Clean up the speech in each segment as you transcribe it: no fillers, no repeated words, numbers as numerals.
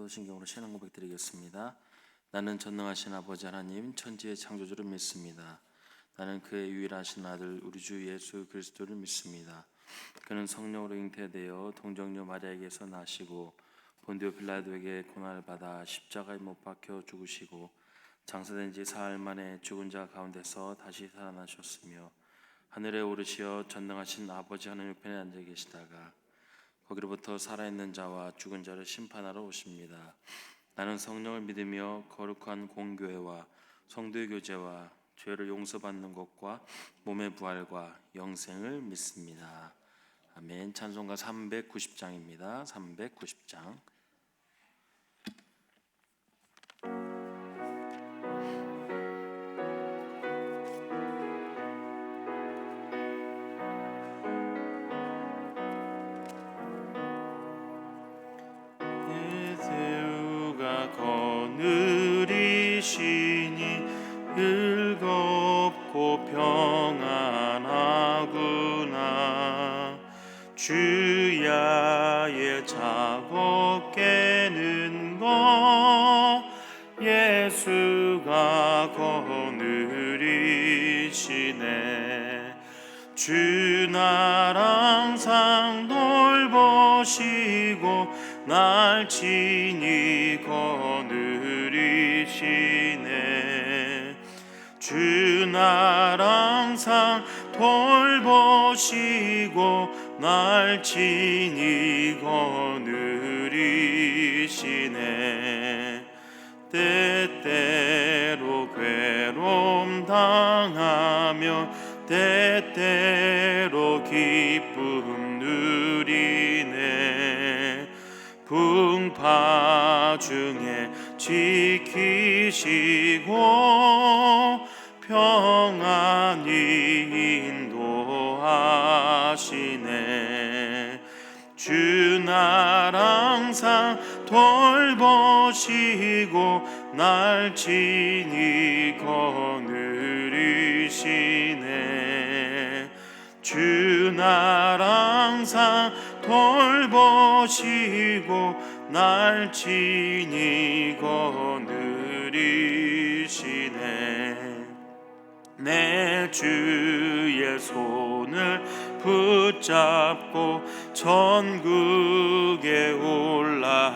사도신경으로 신앙 고백 드리겠습니다. 나는 전능하신 아버지 하나님 천지의 창조주를 믿습니다. 나는 그의 유일하신 아들 우리 주 예수 그리스도를 믿습니다. 그는 성령으로 잉태되어 동정녀 마리아에게서 나시고 본디오 빌라도에게 고난을 받아 십자가에 못 박혀 죽으시고 장사된 지 사흘 만에 죽은 자 가운데서 다시 살아나셨으며 하늘에 오르시어 전능하신 아버지 하나님 편에 앉아 계시다가 거기로부터 살아있는 자와 죽은 자를 심판하러 오십니다. 나는 성령을 믿으며 거룩한 공교회와 성도의 교제와 죄를 용서받는 것과 몸의 부활과 영생을 믿습니다. 아멘. 찬송가 390장입니다. 390장. 거느리시니 즐겁고 평안하구나. 주야의 작업 깨는 것 예수가 거느리시네. 주 날 항상 돌보시고 날 친히 거느리시네. 주 날 항상 돌보시고 날 친히 거느리시네. 때때로 괴로움 당하며 때때로 기쁨 누리네. 풍파 중에 지키시고 평안히 인도하시네. 주 날 항상 돌보시고 날 친히 거느리시네. 주 날 항상 돌보시고 날 친히 거느리시네. 내 주의 손을 붙잡고 천국에 올라가겠네.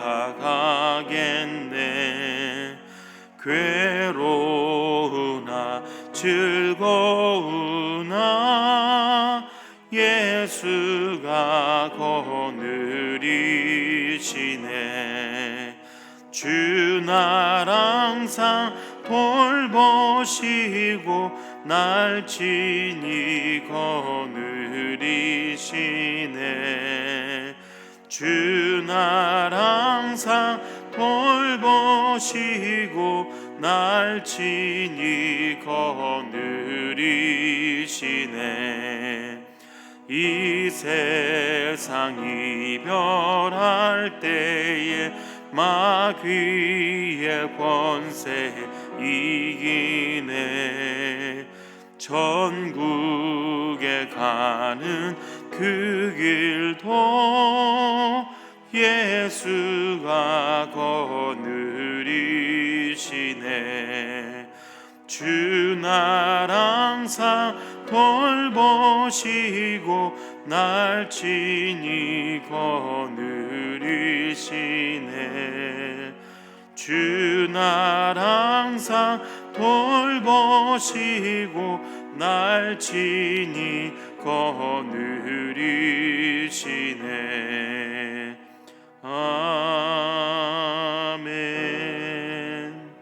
괴로우나 즐거우나 예수가 거느리시네. 주 날 항상 돌보시고 날 친히 거느리시네. 주 날 항상 돌보시고 날 친히 거느리시네. 이 세상 이별할 때에 마귀의 권세 이기네. 천국에 가는 그 길도 예수가 거느리시네. 주 날 항상 돌보시고 날 친히 거느리시네. 주 날 항상 돌보시고 날 친히 거느리시네. 아멘.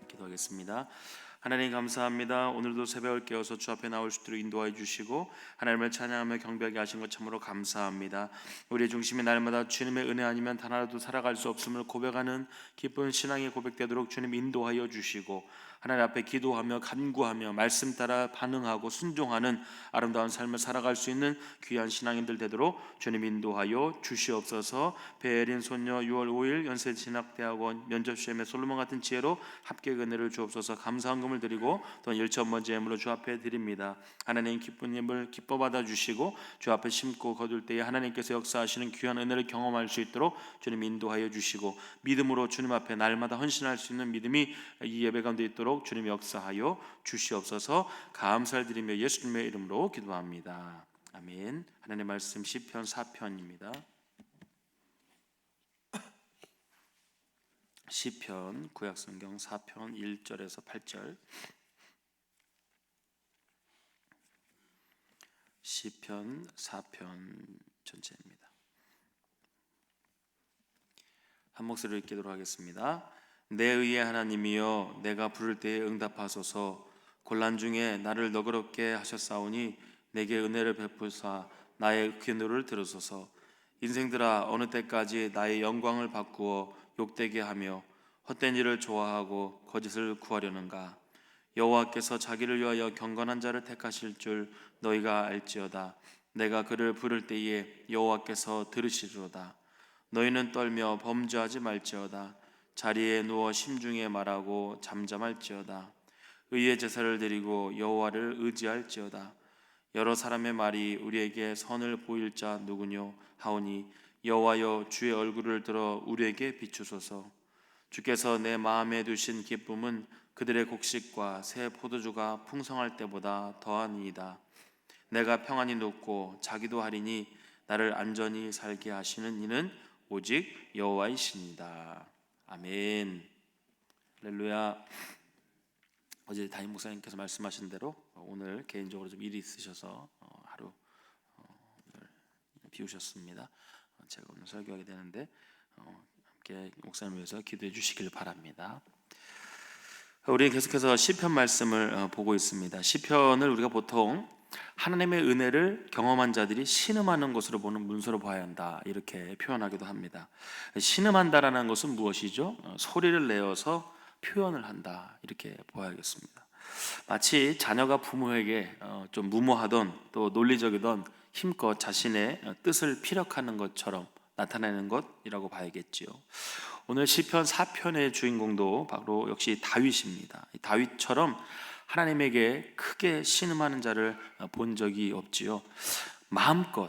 기도하겠습니다. 하나님 감사합니다. 오늘도 새벽을 깨워서 주 앞에 나올 수 있도록 인도하여 주시고 하나님을 찬양하며 경배하게 하신 것 참으로 감사합니다. 우리의 중심이 날마다 주님의 은혜 아니면 단 하나도 살아갈 수 없음을 고백하는 기쁜 신앙이 고백되도록 주님 인도하여 주시고 하나님 앞에 기도하며 간구하며 말씀 따라 반응하고 순종하는 아름다운 삶을 살아갈 수 있는 귀한 신앙인들 되도록 주님 인도하여 주시옵소서. 베에린 손녀 6월 5일 연세진학대학원 면접시험에 솔로몬 같은 지혜로 합격 은혜를 주옵소서. 감사헌금을 드리고 또 1,000번 제물로 주 앞에 드립니다. 하나님 기쁜 힘을 기뻐 받아 주시고 주 앞에 심고 거둘 때에 하나님께서 역사하시는 귀한 은혜를 경험할 수 있도록 주님 인도하여 주시고 믿음으로 주님 앞에 날마다 헌신할 수 있는 믿음이 이 예배 가운데 있도록 주님 역사하여 주시옵소서. 감사를 드리며 예수님의 이름으로 기도합니다. 아멘. 하나님의 말씀 시편 4편입니다. 시편 구약성경 4편 1절에서 8절. 시편 4편 전체입니다. 한 목소리로 읽도록 하겠습니다. 내 의의 하나님이여, 내가 부를 때에 응답하소서. 곤란 중에 나를 너그럽게 하셨사오니 내게 은혜를 베푸사 나의 기도를 들으소서. 인생들아, 어느 때까지 나의 영광을 바꾸어 욕되게 하며 헛된 일을 좋아하고 거짓을 구하려는가? 여호와께서 자기를 위하여 경건한 자를 택하실 줄 너희가 알지어다. 내가 그를 부를 때에 여호와께서 들으시리로다. 너희는 떨며 범죄하지 말지어다. 자리에 누워 심중에 말하고 잠잠할지어다. 의의 제사를 드리고 여호와를 의지할지어다. 여러 사람의 말이 우리에게 선을 보일 자 누구뇨 하오니 여호와여, 주의 얼굴을 들어 우리에게 비추소서. 주께서 내 마음에 두신 기쁨은 그들의 곡식과 새 포도주가 풍성할 때보다 더하니이다. 내가 평안히 눕고 자기도 하리니 나를 안전히 살게 하시는 이는 오직 여호와이시니이다. 아멘. 할렐루야. 어제 담임 목사님께서 말씀하신 대로 오늘 개인적으로 좀 일이 있으셔서 하루 오늘 비우셨습니다. 제가 오늘 설교하게 되는데 함께 목사님 위해서 기도해 주시길 바랍니다. 우리 계속해서 시편 말씀을 보고 있습니다. 시편을 우리가 보통 하나님의 은혜를 경험한 자들이 신음하는 것으로 보는 문서로 봐야 한다, 이렇게 표현하기도 합니다. 신음한다라는 것은 무엇이죠? 소리를 내어서 표현을 한다, 이렇게 보아야겠습니다. 마치 자녀가 부모에게 좀 무모하던 또 논리적이던 힘껏 자신의 뜻을 피력하는 것처럼 나타내는 것이라고 봐야겠지요. 오늘 시편 4편의 주인공도 바로 역시 다윗입니다. 다윗처럼 하나님에게 크게 신음하는 자를 본 적이 없지요. 마음껏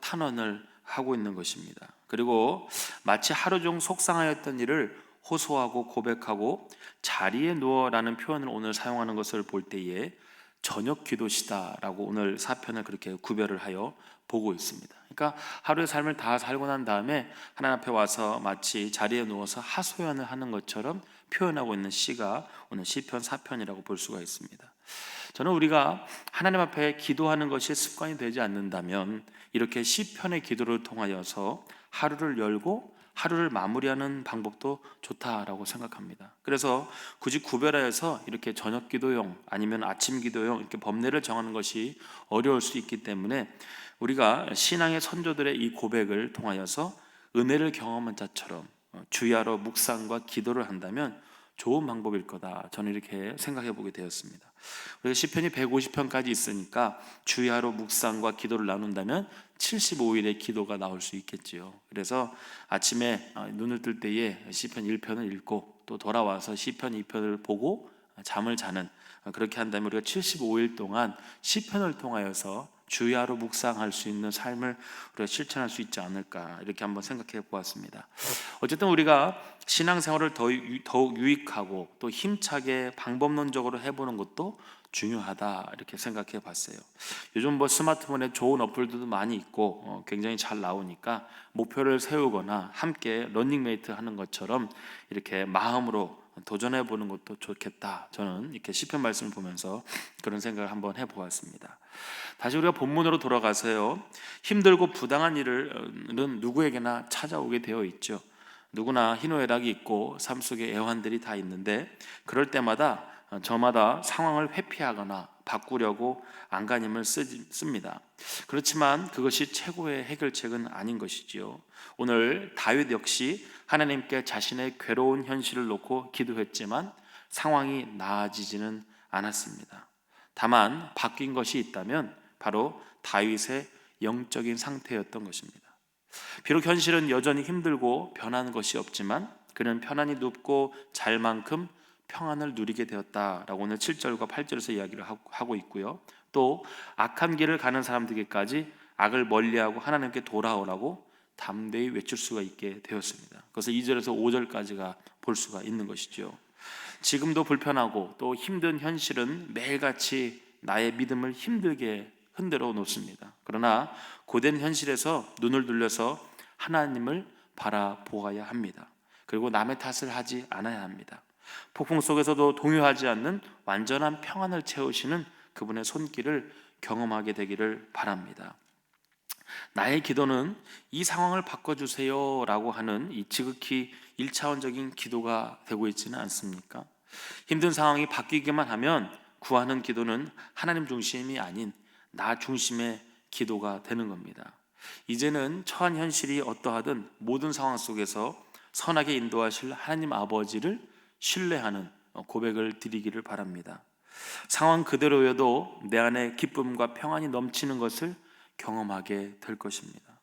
탄원을 하고 있는 것입니다. 그리고 마치 하루 종 속상하였던 일을 호소하고 고백하고 자리에 누워라는 표현을 오늘 사용하는 것을 볼 때에 저녁 기도시다라고 오늘 사편을 그렇게 구별을 하여 보고 있습니다. 그러니까 하루의 삶을 다 살고 난 다음에 하나님 앞에 와서 마치 자리에 누워서 하소연을 하는 것처럼 표현하고 있는 시가 오늘 시편 4편이라고 볼 수가 있습니다. 저는 우리가 하나님 앞에 기도하는 것이 습관이 되지 않는다면 이렇게 시편의 기도를 통하여서 하루를 열고 하루를 마무리하는 방법도 좋다라고 생각합니다. 그래서 굳이 구별하여서 이렇게 저녁 기도용 아니면 아침 기도용 이렇게 법례를 정하는 것이 어려울 수 있기 때문에 우리가 신앙의 선조들의 이 고백을 통하여서 은혜를 경험한 자처럼 주야로 묵상과 기도를 한다면 좋은 방법일 거다, 저는 이렇게 생각해 보게 되었습니다. 우리가 시편이 150편까지 있으니까 주야로 묵상과 기도를 나눈다면 75일의 기도가 나올 수 있겠지요. 그래서 아침에 눈을 뜰 때에 시편 1편을 읽고 또 돌아와서 시편 2편을 보고 잠을 자는, 그렇게 한다면 우리가 75일 동안 시편을 통하여서 주야로 묵상할 수 있는 삶을 우리가 실천할 수 있지 않을까, 이렇게 한번 생각해 보았습니다. 어쨌든 우리가 신앙생활을 더욱 유익하고 또 힘차게 방법론적으로 해보는 것도 중요하다, 이렇게 생각해 봤어요. 요즘 스마트폰에 좋은 어플들도 많이 있고 굉장히 잘 나오니까 목표를 세우거나 함께 러닝메이트 하는 것처럼 이렇게 마음으로 도전해 보는 것도 좋겠다, 저는 이렇게 시편 말씀을 보면서 그런 생각을 한번 해보았습니다. 다시 우리가 본문으로 돌아가서요, 힘들고 부당한 일은 누구에게나 찾아오게 되어 있죠. 누구나 희노애락이 있고 삶 속에 애환들이 다 있는데 그럴 때마다 저마다 상황을 회피하거나 바꾸려고 안간힘을 씁니다. 그렇지만 그것이 최고의 해결책은 아닌 것이지요. 오늘 다윗 역시 하나님께 자신의 괴로운 현실을 놓고 기도했지만 상황이 나아지지는 않았습니다. 다만 바뀐 것이 있다면 바로 다윗의 영적인 상태였던 것입니다. 비록 현실은 여전히 힘들고 변하는 것이 없지만 그는 편안히 눕고 잘 만큼 평안을 누리게 되었다라고 오늘 7절과 8절에서 이야기를 하고 있고요. 또 악한 길을 가는 사람들에게까지 악을 멀리하고 하나님께 돌아오라고 담대히 외칠 수가 있게 되었습니다. 그래서 2절에서 5절까지가 볼 수가 있는 것이죠. 지금도 불편하고 또 힘든 현실은 매일같이 나의 믿음을 힘들게 흔들어 놓습니다. 그러나 고된 현실에서 눈을 돌려서 하나님을 바라보아야 합니다. 그리고 남의 탓을 하지 않아야 합니다. 폭풍 속에서도 동요하지 않는 완전한 평안을 채우시는 그분의 손길을 경험하게 되기를 바랍니다. 나의 기도는 이 상황을 바꿔주세요 라고 하는 이 지극히 1차원적인 기도가 되고 있지는 않습니까? 힘든 상황이 바뀌기만 하면 구하는 기도는 하나님 중심이 아닌 나 중심의 기도가 되는 겁니다. 이제는 처한 현실이 어떠하든 모든 상황 속에서 선하게 인도하실 하나님 아버지를 신뢰하는 고백을 드리기를 바랍니다. 상황 그대로여도 내 안에 기쁨과 평안이 넘치는 것을 경험하게 될 것입니다.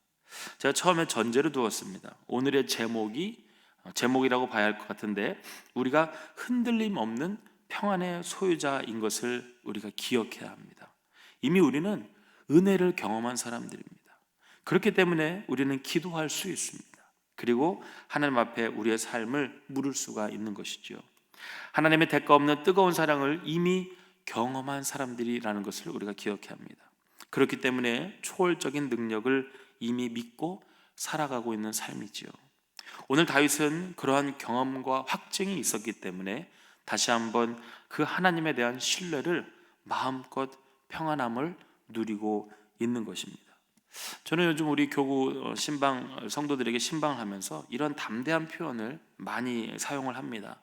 제가 처음에 전제를 두었습니다. 오늘의 제목이라고 봐야 할 것 같은데, 우리가 흔들림 없는 평안의 소유자인 것을 우리가 기억해야 합니다. 이미 우리는 은혜를 경험한 사람들입니다. 그렇기 때문에 우리는 기도할 수 있습니다. 그리고 하나님 앞에 우리의 삶을 물을 수가 있는 것이죠. 하나님의 대가 없는 뜨거운 사랑을 이미 경험한 사람들이라는 것을 우리가 기억해야 합니다. 그렇기 때문에 초월적인 능력을 이미 믿고 살아가고 있는 삶이지요. 오늘 다윗은 그러한 경험과 확증이 있었기 때문에 다시 한번 그 하나님에 대한 신뢰를 마음껏 평안함을 누리고 있는 것입니다. 저는 요즘 우리 교구 성도들에게 신방을 하면서 이런 담대한 표현을 많이 사용을 합니다.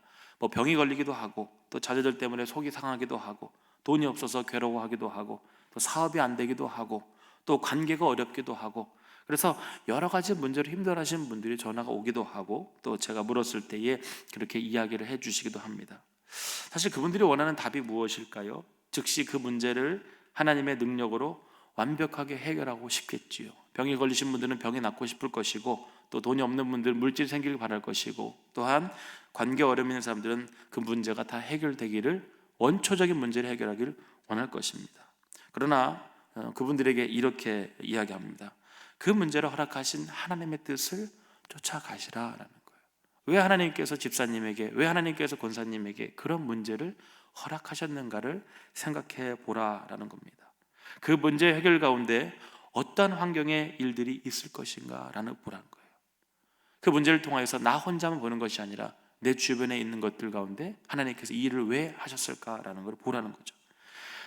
병이 걸리기도 하고, 또 자녀들 때문에 속이 상하기도 하고, 돈이 없어서 괴로워하기도 하고, 또 사업이 안 되기도 하고, 또 관계가 어렵기도 하고, 그래서 여러 가지 문제로 힘들어하시는 분들이 전화가 오기도 하고, 또 제가 물었을 때에 그렇게 이야기를 해주시기도 합니다. 사실 그분들이 원하는 답이 무엇일까요? 즉시 그 문제를 하나님의 능력으로 완벽하게 해결하고 싶겠지요. 병이 걸리신 분들은 병이 낫고 싶을 것이고, 또 돈이 없는 분들은 물질이 생기길 바랄 것이고, 또한 관계 어려움 있는 사람들은 그 문제가 다 해결되기를, 원초적인 문제를 해결하기를 원할 것입니다. 그러나 그분들에게 이렇게 이야기합니다. 그 문제를 허락하신 하나님의 뜻을 쫓아가시라라는 거예요. 왜 하나님께서 집사님에게, 왜 하나님께서 권사님에게 그런 문제를 허락하셨는가를 생각해 보라라는 겁니다. 그 문제 해결 가운데 어떤 환경의 일들이 있을 것인가 라는 보라는 거예요. 그 문제를 통하여서 나 혼자만 보는 것이 아니라 내 주변에 있는 것들 가운데 하나님께서 이 일을 왜 하셨을까라는 걸 보라는 거죠.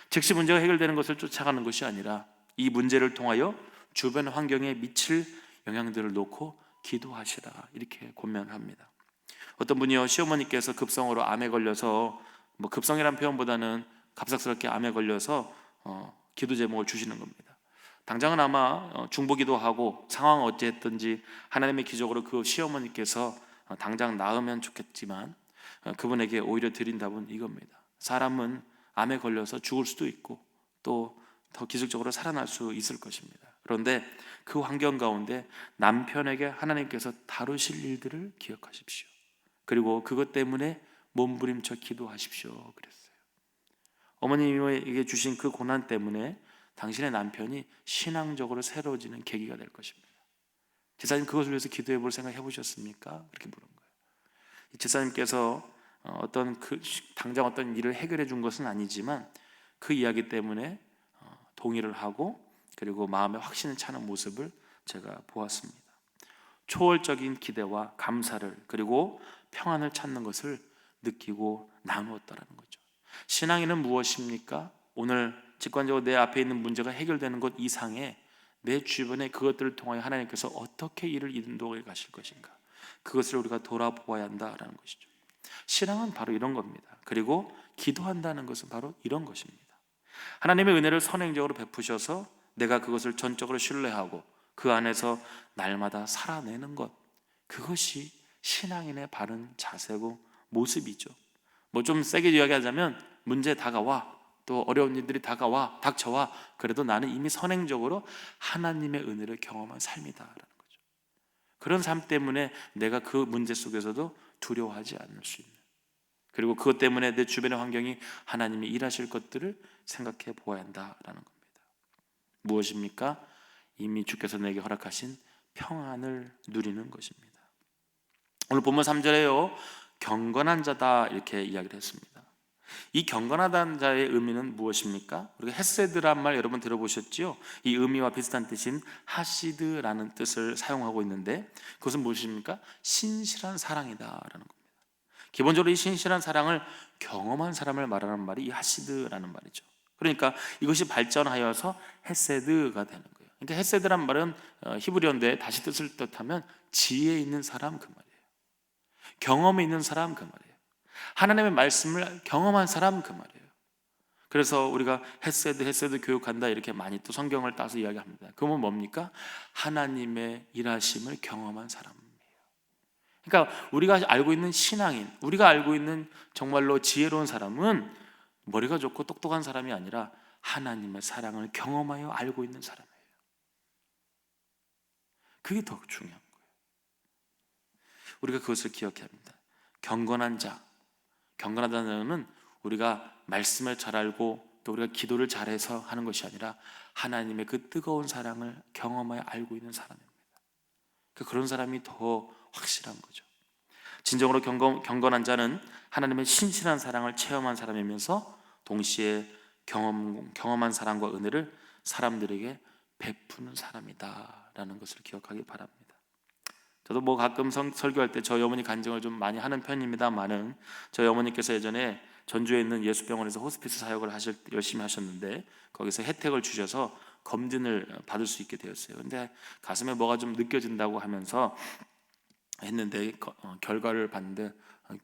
즉시 문제가 해결되는 것을 쫓아가는 것이 아니라 이 문제를 통하여 주변 환경에 미칠 영향들을 놓고 기도하시라, 이렇게 권면합니다. 어떤 분이요, 시어머니께서 급성으로 암에 걸려서, 급성이란 표현보다는 갑작스럽게 암에 걸려서 기도 제목을 주시는 겁니다. 당장은 아마 중보기도 하고 상황은 어찌했든지 하나님의 기적으로 그 시어머니께서 당장 나으면 좋겠지만, 그분에게 오히려 드린 답은 이겁니다. 사람은 암에 걸려서 죽을 수도 있고 또 더 기술적으로 살아날 수 있을 것입니다. 그런데 그 환경 가운데 남편에게 하나님께서 다루실 일들을 기억하십시오. 그리고 그것 때문에 몸부림쳐 기도하십시오, 그랬어요. 어머님에게 주신 그 고난 때문에 당신의 남편이 신앙적으로 새로워지는 계기가 될 것입니다. 제사님, 그것을 위해서 기도해 볼 생각 해보셨습니까? 그렇게 물은 거예요. 제사님께서 당장 어떤 일을 해결해 준 것은 아니지만 그 이야기 때문에 동의를 하고, 그리고 마음에 확신을 차는 모습을 제가 보았습니다. 초월적인 기대와 감사를, 그리고 평안을 찾는 것을 느끼고 나누었다라는 거죠. 신앙에는 무엇입니까? 오늘 직관적으로 내 앞에 있는 문제가 해결되는 것 이상의 내 주변에 그것들을 통하여 하나님께서 어떻게 일을 인도해 가실 것인가, 그것을 우리가 돌아보아야 한다라는 것이죠. 신앙은 바로 이런 겁니다. 그리고 기도한다는 것은 바로 이런 것입니다. 하나님의 은혜를 선행적으로 베푸셔서 내가 그것을 전적으로 신뢰하고 그 안에서 날마다 살아내는 것, 그것이 신앙인의 바른 자세고 모습이죠. 뭐 좀 세게 이야기하자면 문제 다가와, 또 어려운 일들이 닥쳐와, 그래도 나는 이미 선행적으로 하나님의 은혜를 경험한 삶이다라는 거죠. 그런 삶 때문에 내가 그 문제 속에서도 두려워하지 않을 수 있는, 그리고 그것 때문에 내 주변의 환경이 하나님이 일하실 것들을 생각해 보아야 한다라는 겁니다. 무엇입니까? 이미 주께서 내게 허락하신 평안을 누리는 것입니다. 오늘 본문 3절에요, 경건한 자다 이렇게 이야기를 했습니다. 이 경건하다는 자의 의미는 무엇입니까? 우리가 헤세드란 말 여러분 들어보셨죠? 이 의미와 비슷한 뜻인 하시드라는 뜻을 사용하고 있는데, 그것은 무엇입니까? 신실한 사랑이다라는 겁니다. 기본적으로 이 신실한 사랑을 경험한 사람을 말하는 말이 이 하시드라는 말이죠. 그러니까 이것이 발전하여서 헤세드가 되는 거예요. 그러니까 헤세드란 말은 히브리어인데 다시 뜻을 뜻하면 지혜 있는 사람, 그 말이에요. 경험이 있는 사람, 그 말이에요. 하나님의 말씀을 경험한 사람, 그 말이에요. 그래서 우리가 헤세드 교육한다 이렇게 많이 또 성경을 따서 이야기합니다. 그건 뭡니까? 하나님의 일하심을 경험한 사람이에요. 그러니까 우리가 알고 있는 신앙인, 우리가 알고 있는 정말로 지혜로운 사람은 머리가 좋고 똑똑한 사람이 아니라 하나님의 사랑을 경험하여 알고 있는 사람이에요. 그게 더 중요한 거예요. 우리가 그것을 기억해야 합니다. 경건한 자, 경건하다는 자는 우리가 말씀을 잘 알고 또 우리가 기도를 잘해서 하는 것이 아니라 하나님의 그 뜨거운 사랑을 경험하여 알고 있는 사람입니다. 그런 사람이 더 확실한 거죠. 진정으로 경건한 자는 하나님의 신실한 사랑을 체험한 사람이면서 동시에 경험한 사랑과 은혜를 사람들에게 베푸는 사람이다라는 것을 기억하기 바랍니다. 저도 뭐 가끔 설교할 때 저희 어머니 간증을 좀 많이 하는 편입니다만은, 저희 어머니께서 예전에 전주에 있는 예수병원에서 호스피스 사역을 열심히 하셨는데 거기서 혜택을 주셔서 검진을 받을 수 있게 되었어요. 근데 가슴에 뭐가 좀 느껴진다고 하면서 했는데 결과를 봤는데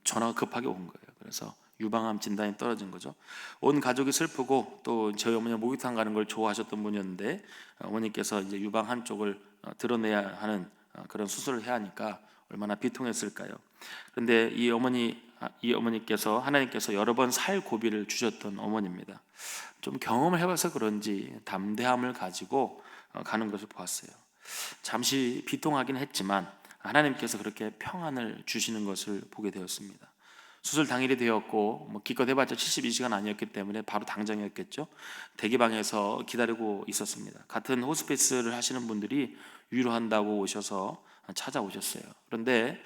전화가 급하게 온 거예요. 그래서 유방암 진단이 떨어진 거죠. 온 가족이 슬프고 또 저희 어머니가 목욕탕 가는 걸 좋아하셨던 분이었는데 어머니께서 이제 유방 한쪽을 드러내야 하는 그런 수술을 해야 하니까 얼마나 비통했을까요? 그런데 이 어머니께서 하나님께서 여러 번 살 고비를 주셨던 어머니입니다. 좀 경험을 해봐서 그런지 담대함을 가지고 가는 것을 보았어요. 잠시 비통하긴 했지만 하나님께서 그렇게 평안을 주시는 것을 보게 되었습니다. 수술 당일이 되었고 기껏 해봤자 72시간 아니었기 때문에 바로 당장이었겠죠. 대기방에서 기다리고 있었습니다. 같은 호스피스를 하시는 분들이 위로한다고 오셔서 찾아오셨어요. 그런데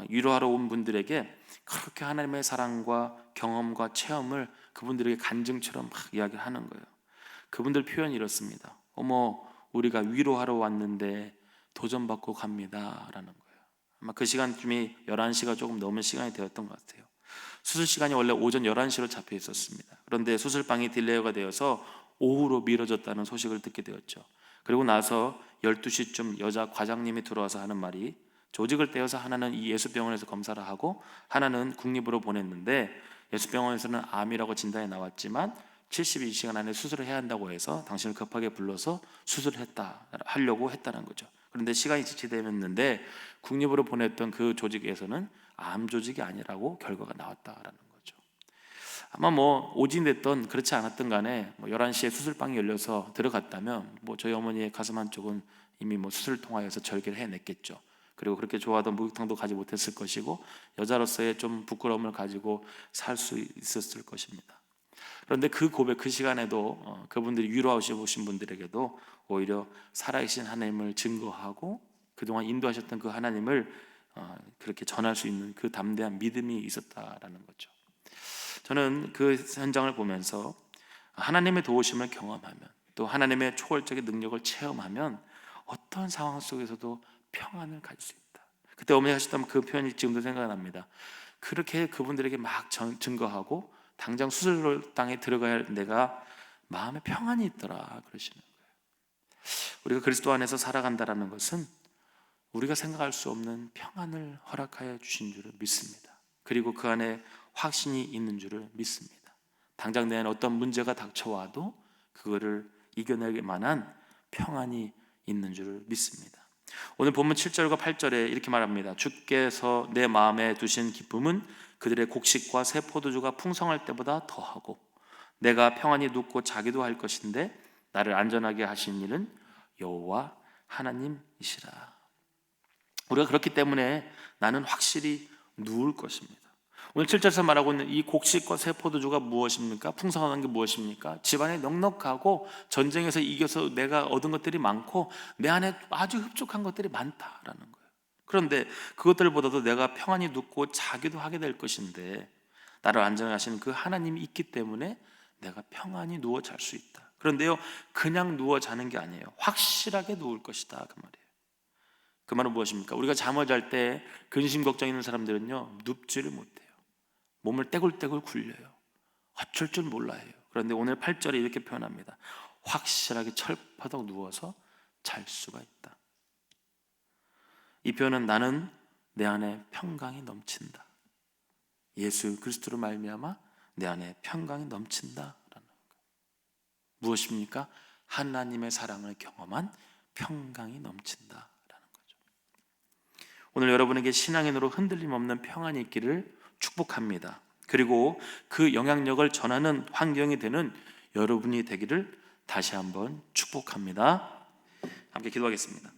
위로하러 온 분들에게 그렇게 하나님의 사랑과 경험과 체험을 그분들에게 간증처럼 막 이야기를 하는 거예요. 그분들 표현이 이렇습니다. 어머, 우리가 위로하러 왔는데 도전받고 갑니다 라는 거예요. 아마 그 시간쯤이 11시가 조금 넘은 시간이 되었던 것 같아요. 수술 시간이 원래 오전 11시로 잡혀 있었습니다. 그런데 수술방이 딜레이가 되어서 오후로 미뤄졌다는 소식을 듣게 되었죠. 그리고 나서 12시쯤 여자 과장님이 들어와서 하는 말이, 조직을 떼어서 하나는 이 예수병원에서 검사를 하고 하나는 국립으로 보냈는데 예수병원에서는 암이라고 진단이 나왔지만 72시간 안에 수술을 해야 한다고 해서 당신을 급하게 불러서 하려고 했다는 거죠. 그런데 시간이 지체되었는데 국립으로 보냈던 그 조직에서는 암 조직이 아니라고 결과가 나왔다라는 거죠. 아마 오진됐던 그렇지 않았던 간에 11시에 수술방이 열려서 들어갔다면 저희 어머니의 가슴 한쪽은 이미 수술을 통하여서 절개를 해냈겠죠. 그리고 그렇게 좋아하던 목욕탕도 가지 못했을 것이고 여자로서의 좀 부끄러움을 가지고 살 수 있었을 것입니다. 그런데 그 고백, 그 시간에도 그분들이 위로하신 분들에게도 오히려 살아계신 하나님을 증거하고 그동안 인도하셨던 그 하나님을 그렇게 전할 수 있는 그 담대한 믿음이 있었다라는 거죠. 저는 그 현장을 보면서 하나님의 도우심을 경험하면, 또 하나님의 초월적인 능력을 체험하면 어떤 상황 속에서도 평안을 가질 수 있다. 그때 어머니 하셨던 그 표현이 지금도 생각납니다. 그렇게 그분들에게 막 증거하고 당장 수술당에 들어가야 할 내가 마음에 평안이 있더라 그러시는 거예요. 우리가 그리스도 안에서 살아간다는 것은 우리가 생각할 수 없는 평안을 허락하여 주신 줄을 믿습니다. 그리고 그 안에 확신이 있는 줄을 믿습니다. 당장 내 안에 어떤 문제가 닥쳐와도 그거를 이겨내기 만한 평안이 있는 줄을 믿습니다. 오늘 본문 7절과 8절에 이렇게 말합니다. 주께서 내 마음에 두신 기쁨은 그들의 곡식과 새 포도주가 풍성할 때보다 더하고 내가 평안히 눕고 자기도 할 것인데 나를 안전하게 하신 이는 여호와 하나님이시라. 우리가 그렇기 때문에 나는 확실히 누울 것입니다. 오늘 7절에서 말하고 있는 이 곡식과 새 포도주가 무엇입니까? 풍성한 게 무엇입니까? 집안에 넉넉하고 전쟁에서 이겨서 내가 얻은 것들이 많고 내 안에 아주 흡족한 것들이 많다라는 거예요. 그런데 그것들보다도 내가 평안히 눕고 자기도 하게 될 것인데 나를 안전하게 하시는 그 하나님이 있기 때문에 내가 평안히 누워 잘 수 있다. 그런데요, 그냥 누워 자는 게 아니에요. 확실하게 누울 것이다 그 말이에요. 그 말은 무엇입니까? 우리가 잠을 잘 때 근심 걱정 있는 사람들은요, 눕지를 못해요. 몸을 떼굴떼굴 굴려요. 어쩔 줄 몰라 해요. 그런데 오늘 8절에 이렇게 표현합니다. 확실하게 철퍼덕 누워서 잘 수가 있다. 이 표현은 나는 내 안에 평강이 넘친다. 예수 그리스도로 말미암아 내 안에 평강이 넘친다라는 것. 무엇입니까? 하나님의 사랑을 경험한 평강이 넘친다라는 거죠. 오늘 여러분에게 신앙인으로 흔들림 없는 평안이 있기를 축복합니다. 그리고 그 영향력을 전하는 환경이 되는 여러분이 되기를 다시 한번 축복합니다. 함께 기도하겠습니다.